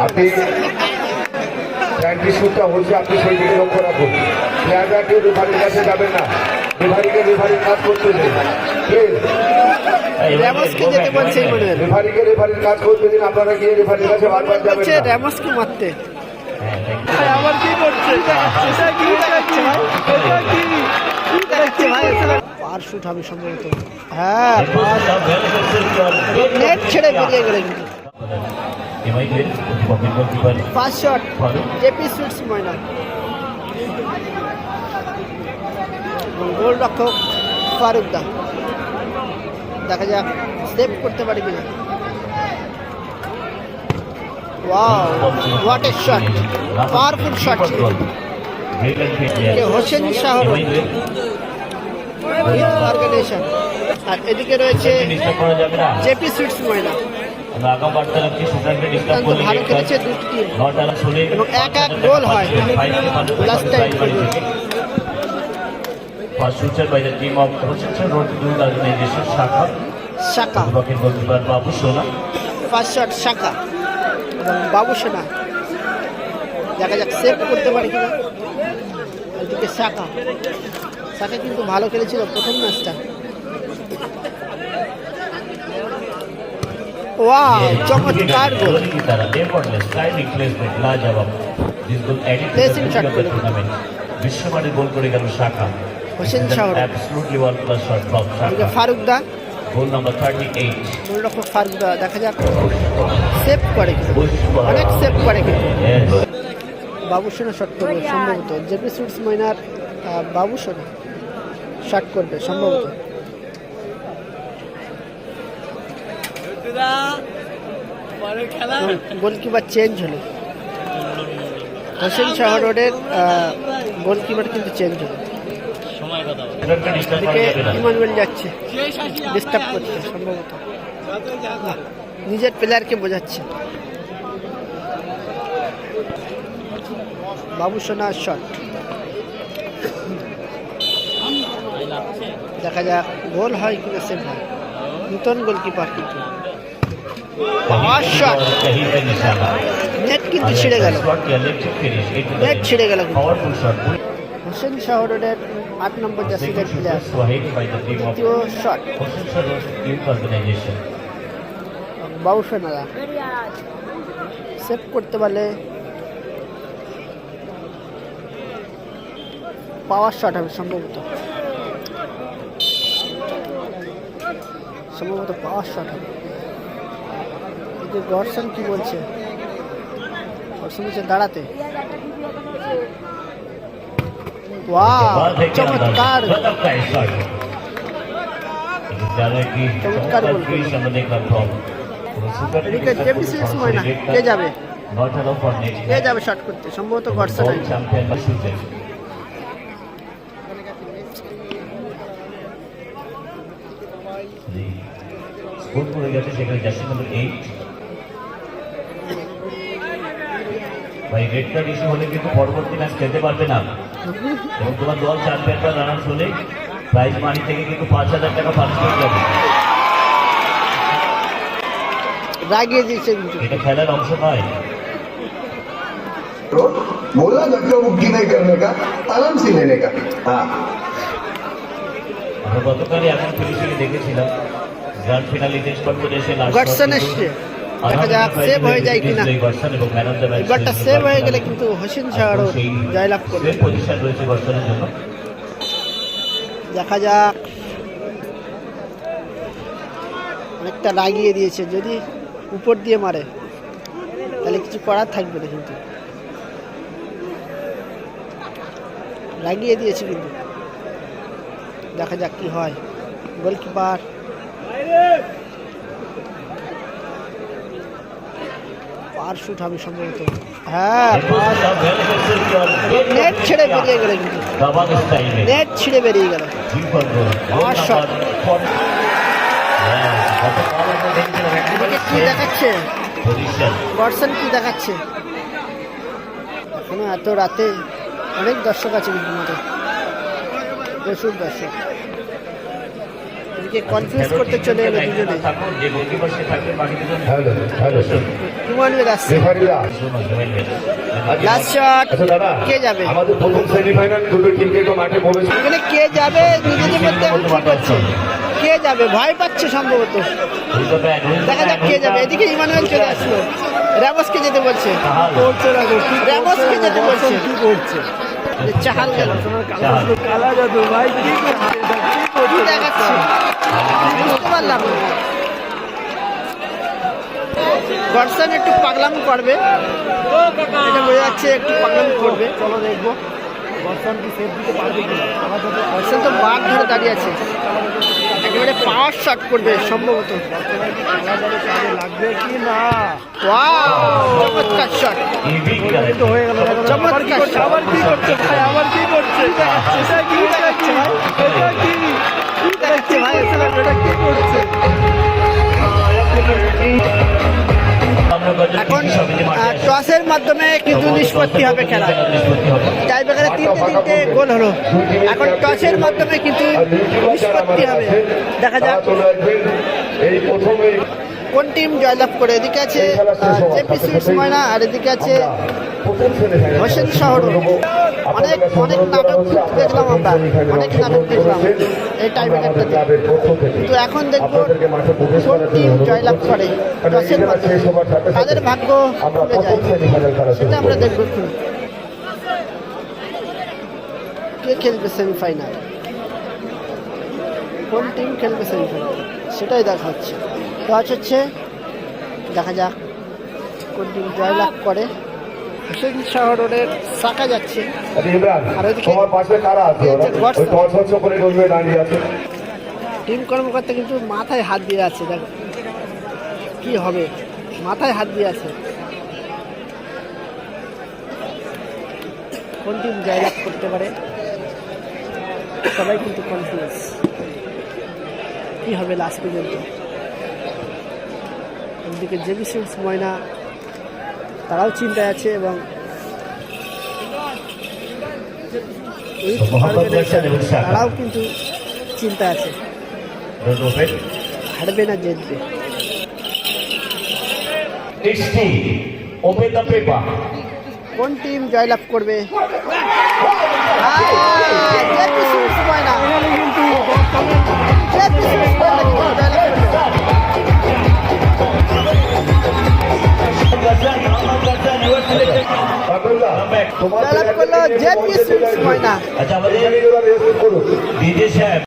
আপনি প্ল্যানটি শুটটা হচ্ছে, আপনি সেই দিকে লক্ষ্য রাখুন। প্লেয়াররা কেউ রেফারির কাছে যাবেন না, রেফারির কাজ করতে দিন প্লিজ। রেফারির কাজ করতে দিন, আপনারা গিয়ে রেফারির কাছে বারবার যাবেন না। র্যামোসকে মারতে আবার কি করছে? পার শুট হবে সম্ভবত। হ্যাঁ, নেট ছেড়ে বেরিয়ে গেল কিন্তু। পাঁচ শট জেপি সুইটস ময়না। গোলরক্ষক ফারুকদা, দেখা যাক সেভ করতে পারে কিনা। Wow, what a shot, powerful shot ছিল। হোসেন শাহ অর্গানাইজেশন, আর এদিকে রয়েছে জেপি সুইটস ময়না। ভালো খেলেছে দুটি টিম এবং এক গোল হয় লাস্ট টাইম। শাখা ফার্স্ট শট শাখা এবং বাবু সোনা, দেখা যাক সেভ করতে পারে কিনা। এদিকে শাখা কিন্তু ভালো খেলেছিল প্রথম ম্যাচটা। ওয়াও, চমৎকার গোল। প্লেসিং শট করে বিশ্বমানের গোল করে গেল শাখা। হোসেন শাহ, ফারুকদা গোল নাম্বার 38, গোলরক্ষক ফারুকদা, দেখা যাক সেভ করে কিন্তু, অনেক সেভ করে কিন্তু। বাবু সোনা শট করবে সম্ভবত, জেপি সুইটস ময়নার বাবু সোনা শট করবে সম্ভবত। গোলকিপার চেঞ্জ হলো, হোসেন শাহ রোডের গোলকিপার কিন্তু চেঞ্জ হলো। ইমানুয়েল যাচ্ছে ডিস্টার্ব করছে সম্ভবত, নিজের প্লেয়ারকে বোঝাচ্ছে। বাবু সোনার শট, দেখা যাক গোল হয় কিনা সেভ হয়। নতুন গোলকিপার কিন্তু নেট কিন্তু ছিঁড়ে গেল, নেট ছিঁড়ে গেল। হোসেন শাহ রোডের 8 নম্বর জার্সিদের প্লেয়ার, দ্বিতীয় শট। বাবু সোনারা সেভ করতে পারলে পাওয়ার শট হবে সম্ভবত, পাওয়ার শট হবে। গর্ষণ কি বলছে? গর্ষণ বলছে দাঁড়াতে। চমৎকার চমৎকার গোল। কে যাবে শট করতে? সম্ভবত গর্ষণ। গোল করে গেছে সেখানে জার্সি নাম্বার 8। ভাই রেড কার্ড ইস্যু হলে কিন্তু পরবর্তী ম্যাচ খেলতে পারবে না, এবং তোমার দল চ্যাম্পিয়নরা রানার্স হলে প্রাইজ মানি থেকে কিন্তু 5,000 টাকা পানিশমেন্ট যাবে। রাগিয়ে দিয়েছে কিন্তু, এটা খেলার অংশ নয়। बोला धक्का मुक्की नहीं करने का, आराम से लेने का। हाँ, আমরা গতকালই এমন ফিনিশিং দেখেছিলাম গ্র্যান্ড ফিনালে টেস্ট কম্পিটিশন। গর্ষণ এসছে, দেখা যাক সেভ হয়ে যায় কিনা। এবারটা সেভ হয়ে গেলে কিন্তু হোসেন শাহ জয়লাভ করবে। পজিশন রয়েছে গর্ষণের জন্য, দেখা যাক। অনেকটা লাগিয়ে দিয়েছে, যদি উপর দিয়ে মারে তাহলে কিছু করার থাকবে না, কিন্তু লাগিয়ে দিয়েছে কিন্তু। দেখা যাক কি হয়। গোলকিপার পার শুট হবে সম্ভবত। হ্যাঁ, নেট ছেড়ে বেরিয়ে গেল কিন্তু, নেট ছিঁড়ে বেরিয়ে গেল। পার শট কি দেখাচ্ছে? গর্ষণ কি দেখাচ্ছে? এখনো এত রাতে অনেক দর্শক আছে কিন্তু মাঠে, প্রচুর দর্শক। এদিকে কনফিউজ করতে চলে এলো দুজনে। থাকুন যে গোলকিপার সে থাকবে বাকি দুজন হ্যালো হ্যালো হিউম্যান আসছে। রেফারিরা লাস্ট শট আচ্ছা দাদা কে যাবে? আমাদের প্রথম সেমিফাইনাল দুটো টিম কিন্তু মাঠে প্রবেশ এখানে কে যাবে নিজেদের মধ্যে এখন ঠিক হচ্ছে। কে যাবে ভয় পাচ্ছে সম্ভবত। দেখা যাক কে যাবে। এদিকে ইমানুয়েল চলে আসলো, র্যামসকে যেতে বলছে, র্যামসকে যেতে বলছে। কি করছে? চাহাল গেল, কালা জাদু ভাই কি দেখাচ্ছে বুঝতে পারলাম না। গডসন একটু পাগলাম করবে, এটা বোঝা যাচ্ছে একটু পাগলাম করবে। চলো দেখবো গডসন কি সেফ দিতে পারবে কিনা। গডসন তো বাঘ ধরে দাঁড়িয়ে আছে, একেবারে পাওয়ার শট করবে সম্ভবত। লাগবে কি না? চমৎকার শট হয়ে গেল, চমৎকার শট। আবার কি করছে ভাই, আবার কি করছে? কি দেখাচ্ছে ভাই, কি দেখাচ্ছে ভাই, এটা কি করছে? এখন টসের মাধ্যমে কিন্তু নিষ্পত্তি হবে খেলা। টাইব্রেকারে 3-3 গোল হলো, এখন টসের মাধ্যমে কিন্তু নিষ্পত্তি হবে। দেখা যাক এই প্রথমে কোন টিম জয়লাভ করে। এদিকে আছে জেপি সুইটস ময়না আর এদিকে আছে হোসেন শহর। অনেক অনেক নাটক দেখলাম আমরা, অনেক নাটক দেখলাম এই টাইব্রেকারটাতে, কিন্তু এখন দেখবো কোন টিম জয়লাভ করে টসের মাধ্যমে, তাদের ভাগ্য খুলে যায় সেটা আমরা দেখবো। কে খেলবে সেমিফাইনাল, কোন টিম খেলবে সেমিফাইনাল সেটাই দেখা হচ্ছে। টস হচ্ছে, দেখা যাক কোন টিম জয়লাভ করে। হোসেন শহরের শাখা যাচ্ছে, আর ওইদিকে তোমার পাশে কারা আছে? ওই টস করে ডলবে দাঁড়িয়ে আছে। টিম কর্মকর্তা কিন্তু মাথায় হাত দিয়ে আছে, দেখো কি হবে, মাথায় হাত দিয়ে আছে। কোন টিম জয়লাভ করতে পারে সবাই কিন্তু কনফিউজ, কি হবে লাস্ট পর্যন্ত। এদিকে জেবি সুইটস ময়না তারাও চিন্তায় আছে, এবং তারাও কিন্তু চিন্তা আছে, হারবে না জিতবে। কোন টিম জয়লাভ করবে? জেপি সুইটস ময়না, জেপি সুইটস ময়না কিন্তু জয়লাভ করলো জেপি সুইটস ময়না। আচ্ছা আমাদের ডিজে সাহেব